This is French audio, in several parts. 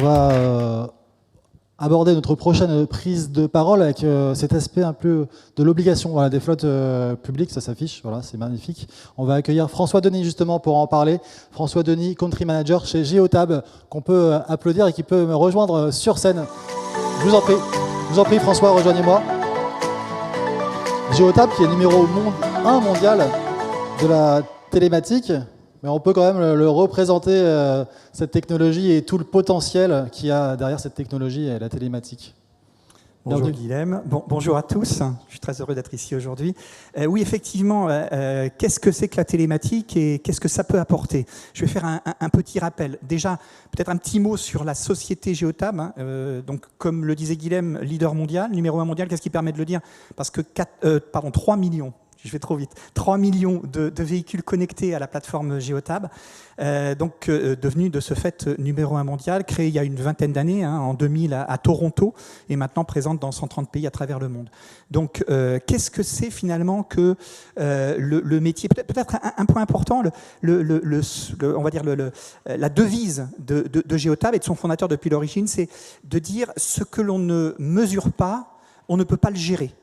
On va aborder notre prochaine prise de parole avec cet aspect un peu de l'obligation, voilà, des flottes publiques, ça s'affiche, voilà, c'est magnifique. On va accueillir François Denis justement pour en parler. François Denis, Country Manager chez Geotab, qu'on peut applaudir et qui peut me rejoindre sur scène. Je vous en prie François, rejoignez-moi. Geotab qui est numéro 1 mondial de la télématique, mais on peut quand même le représenter, cette technologie et tout le potentiel qu'il y a derrière cette technologie et la télématique. Bonjour Guilhem, bonjour à tous, je suis très heureux d'être ici aujourd'hui. Oui, effectivement, qu'est-ce que c'est que la télématique et qu'est-ce que ça peut apporter? Je vais faire un petit rappel. Déjà, peut-être un petit mot sur la société Geotab. Donc, comme le disait Guilhem, leader mondial, numéro 1 mondial, qu'est-ce qui permet de le dire? Parce que 3 millions. Je vais trop vite. 3 millions de véhicules connectés à la plateforme Geotab, devenu de ce fait numéro 1 mondial, créé il y a une vingtaine d'années, en 2000 à Toronto, et maintenant présente dans 130 pays à travers le monde. Donc, qu'est-ce que c'est finalement que le métier? Peut-être un point important, on va dire la devise de Geotab et de son fondateur depuis l'origine, c'est de dire ce que l'on ne mesure pas, on ne peut pas le gérer.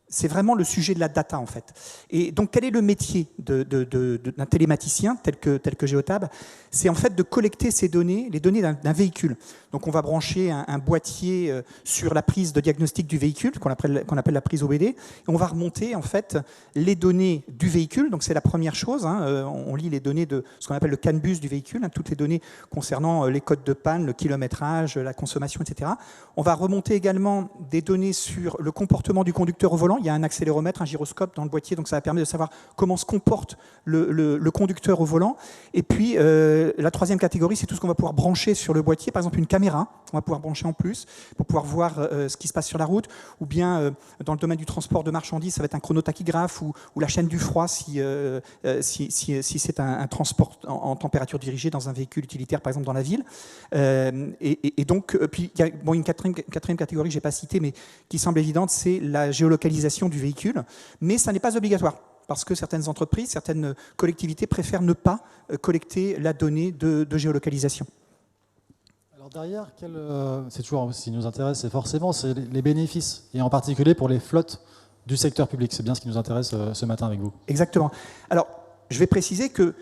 C'est vraiment le sujet de la data, en fait. Et donc, quel est le métier d'un télématicien tel que Geotab? C'est en fait de collecter ces données, les données d'un véhicule. Donc, on va brancher un boîtier sur la prise de diagnostic du véhicule, qu'on appelle la prise OBD, et on va remonter, en fait, les données du véhicule. Donc, c'est la première chose. On lit les données de ce qu'on appelle le CAN-BUS du véhicule, toutes les données concernant les codes de panne, le kilométrage, la consommation, etc. On va remonter également des données sur le comportement du conducteur au volant. Il y a un accéléromètre, un gyroscope dans le boîtier, donc ça va permettre de savoir comment se comporte le conducteur au volant. Et puis, la troisième catégorie, c'est tout ce qu'on va pouvoir brancher sur le boîtier. Par exemple, une caméra, on va pouvoir brancher en plus pour pouvoir voir ce qui se passe sur la route. Ou bien, dans le domaine du transport de marchandises, ça va être un chronotachygraphe ou la chaîne du froid si c'est un transport en température dirigée dans un véhicule utilitaire, par exemple dans la ville. Et donc, puis il y a une quatrième catégorie que je n'ai pas citée, mais qui semble évidente, c'est la géolocalisation du véhicule. Mais ça n'est pas obligatoire, parce que certaines entreprises, certaines collectivités préfèrent ne pas collecter la donnée de géolocalisation. Alors derrière, c'est toujours ce qui nous intéresse, c'est les bénéfices, et en particulier pour les flottes du secteur public. C'est bien ce qui nous intéresse ce matin avec vous. Exactement. Alors, je vais préciser que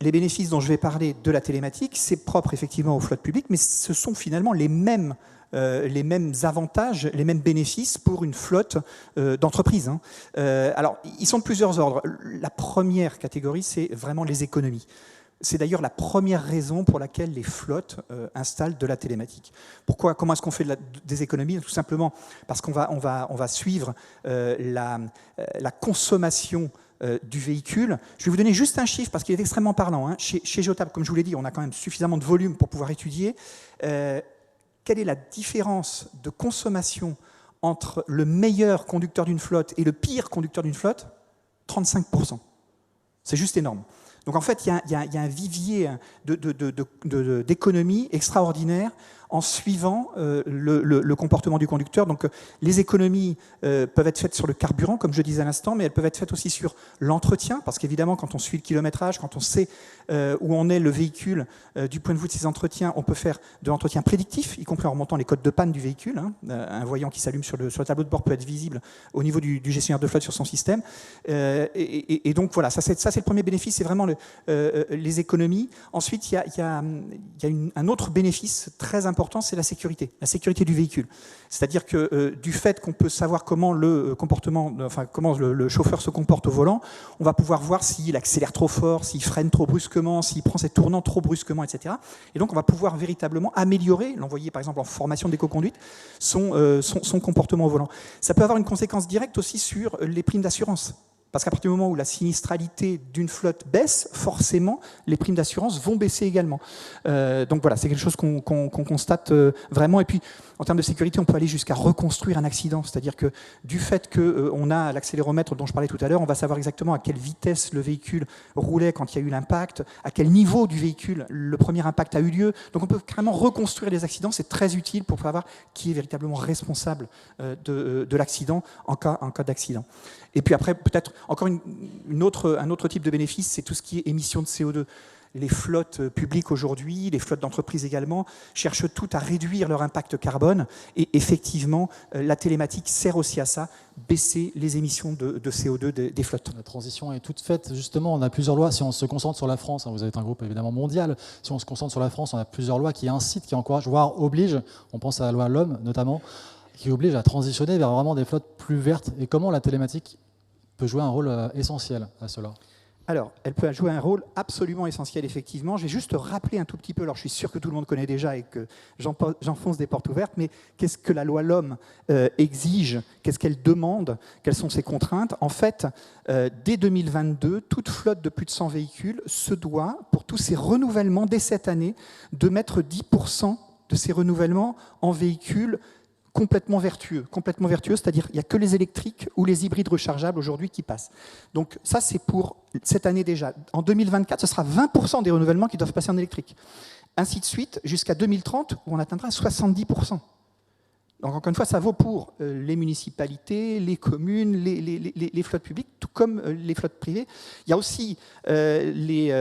les bénéfices dont je vais parler de la télématique, c'est propre effectivement aux flottes publiques, mais ce sont finalement les mêmes avantages, les mêmes bénéfices pour une flotte d'entreprise. Alors, ils sont de plusieurs ordres. La première catégorie, c'est vraiment les économies. C'est d'ailleurs la première raison pour laquelle les flottes installent de la télématique. Pourquoi? Comment est-ce qu'on fait des économies? Tout simplement parce qu'on va suivre la consommation du véhicule. Je vais vous donner juste un chiffre parce qu'il est extrêmement parlant. Chez Geotab, comme je vous l'ai dit, on a quand même suffisamment de volume pour pouvoir étudier. Quelle est la différence de consommation entre le meilleur conducteur d'une flotte et le pire conducteur d'une flotte? 35%. C'est juste énorme. Donc en fait, il y a un vivier d'économie extraordinaire en suivant le comportement du conducteur. Donc les économies peuvent être faites sur le carburant, comme je disais à l'instant, mais elles peuvent être faites aussi sur l'entretien, parce qu'évidemment, quand on suit le kilométrage, quand on sait où en est le véhicule du point de vue de ses entretiens, on peut faire de l'entretien prédictif, y compris en remontant les codes de panne du véhicule. Un voyant qui s'allume sur le tableau de bord peut être visible au niveau du gestionnaire de flotte sur son système. Et donc voilà, ça c'est le premier bénéfice, c'est vraiment les économies. Ensuite, il y a un autre bénéfice très important, c'est la sécurité du véhicule. C'est-à-dire que du fait qu'on peut savoir comment comment le chauffeur se comporte au volant, on va pouvoir voir s'il accélère trop fort, s'il freine trop brusquement, s'il prend ses tournants trop brusquement, etc. Et donc on va pouvoir véritablement améliorer, l'envoyer par exemple en formation d'éco-conduite, son comportement au volant. Ça peut avoir une conséquence directe aussi sur les primes d'assurance. Parce qu'à partir du moment où la sinistralité d'une flotte baisse, forcément, les primes d'assurance vont baisser également. Donc voilà, c'est quelque chose qu'on constate vraiment. Et puis, en termes de sécurité, on peut aller jusqu'à reconstruire un accident. C'est-à-dire que du fait qu'on a l'accéléromètre dont je parlais tout à l'heure, on va savoir exactement à quelle vitesse le véhicule roulait quand il y a eu l'impact, à quel niveau du véhicule le premier impact a eu lieu. Donc on peut carrément reconstruire les accidents. C'est très utile pour savoir qui est véritablement responsable de l'accident en cas d'accident. Et puis après, peut-être encore un autre type de bénéfice, c'est tout ce qui est émission de CO2. les flottes publiques aujourd'hui, les flottes d'entreprises également, cherchent toutes à réduire leur impact carbone. Et effectivement, la télématique sert aussi à ça, baisser les émissions de CO2 des flottes. La transition est toute faite. Justement, on a plusieurs lois. Si on se concentre sur la France, vous êtes un groupe évidemment mondial, si on se concentre sur la France, on a plusieurs lois qui incitent, qui encouragent, voire obligent, on pense à la loi L'Homme notamment, qui oblige à transitionner vers vraiment des flottes plus vertes. Et comment la télématique peut jouer un rôle essentiel à cela? Alors, elle peut jouer un rôle absolument essentiel, effectivement. Je vais juste rappeler un tout petit peu, alors je suis sûr que tout le monde connaît déjà et que j'enfonce des portes ouvertes, mais qu'est-ce que la loi L'Homme exige? Qu'est-ce qu'elle demande? Quelles sont ses contraintes? En fait, dès 2022, toute flotte de plus de 100 véhicules se doit, pour tous ces renouvellements, dès cette année, de mettre 10% de ces renouvellements en véhicules complètement vertueux, c'est-à-dire qu'il n'y a que les électriques ou les hybrides rechargeables aujourd'hui qui passent. Donc ça, c'est pour cette année déjà. En 2024, ce sera 20% des renouvellements qui doivent passer en électrique. Ainsi de suite, jusqu'à 2030, où on atteindra 70%. Donc encore une fois, ça vaut pour les municipalités, les communes, les flottes publiques, tout comme les flottes privées. Il y a aussi les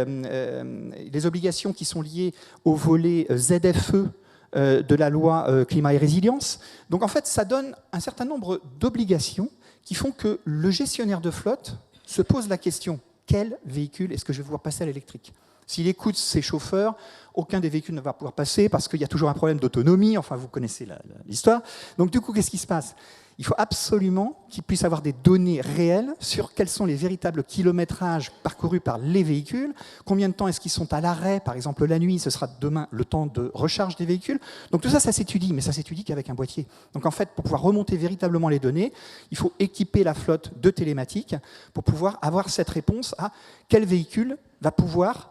obligations qui sont liées au volet ZFE, de la loi climat et résilience. Donc en fait, ça donne un certain nombre d'obligations qui font que le gestionnaire de flotte se pose la question: quel véhicule est-ce que je vais pouvoir passer à l'électrique? S'il écoute ses chauffeurs, aucun des véhicules ne va pouvoir passer parce qu'il y a toujours un problème d'autonomie. Enfin, vous connaissez l'histoire. Donc du coup, qu'est-ce qui se passe? Il faut absolument qu'il puisse avoir des données réelles sur quels sont les véritables kilométrages parcourus par les véhicules, combien de temps est-ce qu'ils sont à l'arrêt, par exemple la nuit, ce sera demain le temps de recharge des véhicules. Donc tout ça, ça s'étudie, mais ça s'étudie qu'avec un boîtier. Donc en fait, pour pouvoir remonter véritablement les données, il faut équiper la flotte de télématique pour pouvoir avoir cette réponse à quel véhicule va pouvoir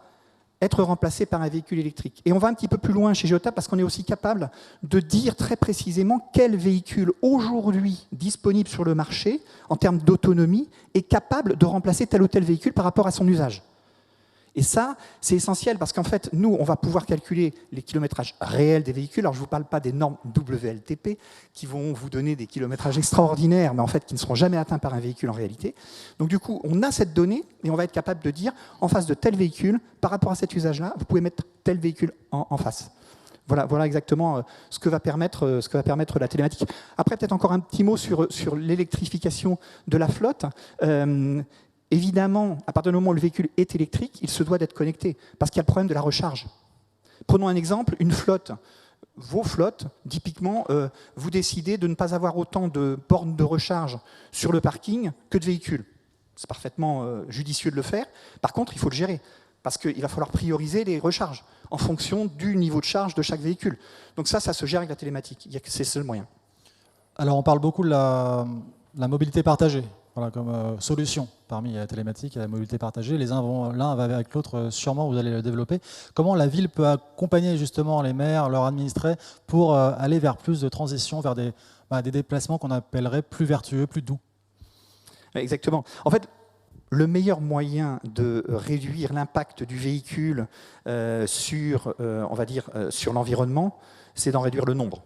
être remplacé par un véhicule électrique. Et on va un petit peu plus loin chez Geotab parce qu'on est aussi capable de dire très précisément quel véhicule aujourd'hui disponible sur le marché en termes d'autonomie est capable de remplacer tel ou tel véhicule par rapport à son usage. Et ça, c'est essentiel parce qu'en fait, nous, on va pouvoir calculer les kilométrages réels des véhicules. Alors, je ne vous parle pas des normes WLTP qui vont vous donner des kilométrages extraordinaires, mais en fait, qui ne seront jamais atteints par un véhicule en réalité. Donc, du coup, on a cette donnée et on va être capable de dire, en face de tel véhicule, par rapport à cet usage-là, vous pouvez mettre tel véhicule en face. Voilà exactement ce que va permettre la télématique. Après, peut-être encore un petit mot sur l'électrification de la flotte. Évidemment, à partir du moment où le véhicule est électrique, il se doit d'être connecté, parce qu'il y a le problème de la recharge. Prenons un exemple, une flotte. Vos flottes, typiquement, vous décidez de ne pas avoir autant de bornes de recharge sur le parking que de véhicules. C'est parfaitement judicieux de le faire. Par contre, il faut le gérer, parce qu'il va falloir prioriser les recharges en fonction du niveau de charge de chaque véhicule. Donc ça se gère avec la télématique. C'est le seul moyen. Alors, on parle beaucoup de la mobilité partagée. Voilà, comme solution parmi la télématique et la mobilité partagée. L'un va avec l'autre, sûrement, vous allez le développer. Comment la ville peut accompagner justement les maires, leurs administrés, pour aller vers plus de transition, vers des déplacements qu'on appellerait plus vertueux, plus doux? Exactement. En fait, le meilleur moyen de réduire l'impact du véhicule sur l'environnement, c'est d'en réduire le nombre.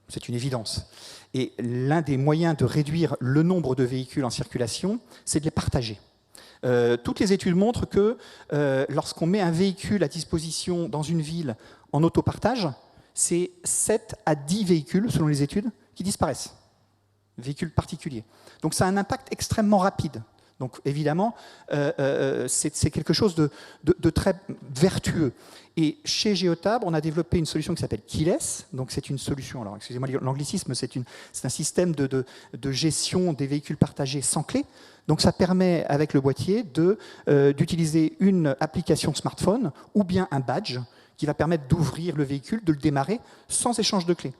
C'est une évidence. Et l'un des moyens de réduire le nombre de véhicules en circulation, c'est de les partager. Toutes les études montrent que lorsqu'on met un véhicule à disposition dans une ville en autopartage, c'est 7 à 10 véhicules, selon les études, qui disparaissent. Véhicules particuliers. Donc ça a un impact extrêmement rapide. Donc évidemment, c'est quelque chose de très vertueux. Et chez Geotab, on a développé une solution qui s'appelle Keyless. Donc c'est une solution, alors excusez-moi l'anglicisme, c'est un système de gestion des véhicules partagés sans clé. Donc ça permet, avec le boîtier, d'utiliser une application smartphone ou bien un badge qui va permettre d'ouvrir le véhicule, de le démarrer sans échange de clés.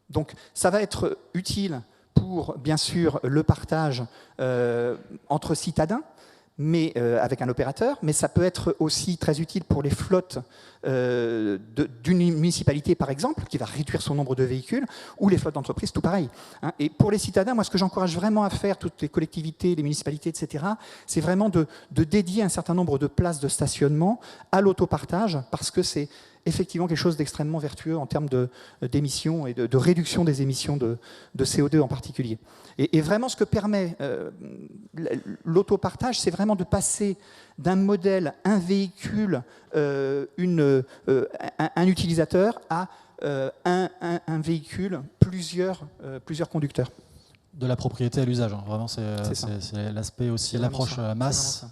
Donc ça va être utile pour, bien sûr, le partage entre citadins, mais avec un opérateur, mais ça peut être aussi très utile pour les flottes d'une municipalité, par exemple, qui va réduire son nombre de véhicules, ou les flottes d'entreprises, tout pareil. Hein. Et pour les citadins, moi, ce que j'encourage vraiment à faire, toutes les collectivités, les municipalités, etc., c'est vraiment de dédier un certain nombre de places de stationnement à l'autopartage, parce que c'est effectivement quelque chose d'extrêmement vertueux en termes d'émissions et de réduction des émissions de CO2 en particulier. Et vraiment, ce que permet l'autopartage, c'est vraiment de passer d'un modèle, un véhicule, un utilisateur, à un véhicule, plusieurs conducteurs. De la propriété à l'usage, hein. Vraiment, c'est l'aspect aussi, l'approche masse.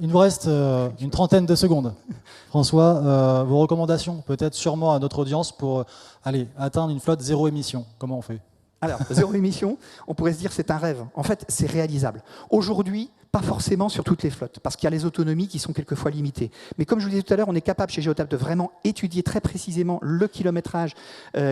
Il nous reste une trentaine de secondes. François, vos recommandations, peut-être sûrement à notre audience pour atteindre une flotte zéro émission. Comment on fait ? Alors, zéro émission, on pourrait se dire que c'est un rêve. En fait, c'est réalisable. Aujourd'hui, pas forcément sur toutes les flottes, parce qu'il y a les autonomies qui sont quelquefois limitées. Mais comme je vous le disais tout à l'heure, on est capable chez Geotab de vraiment étudier très précisément le kilométrage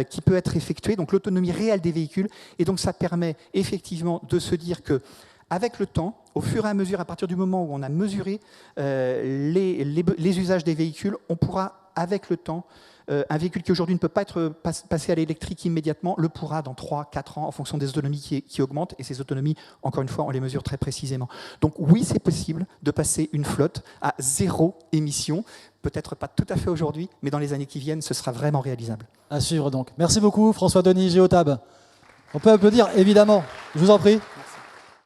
qui peut être effectué, donc l'autonomie réelle des véhicules. Et donc, ça permet effectivement de se dire que avec le temps, au fur et à mesure, à partir du moment où on a mesuré les usages des véhicules, on pourra, avec le temps, un véhicule qui aujourd'hui ne peut pas être passé à l'électrique immédiatement, le pourra dans 3-4 ans en fonction des autonomies qui augmentent. Et ces autonomies, encore une fois, on les mesure très précisément. Donc oui, c'est possible de passer une flotte à zéro émission. Peut-être pas tout à fait aujourd'hui, mais dans les années qui viennent, ce sera vraiment réalisable. À suivre donc. Merci beaucoup François Denis, Geotab. On peut applaudir, évidemment. Je vous en prie.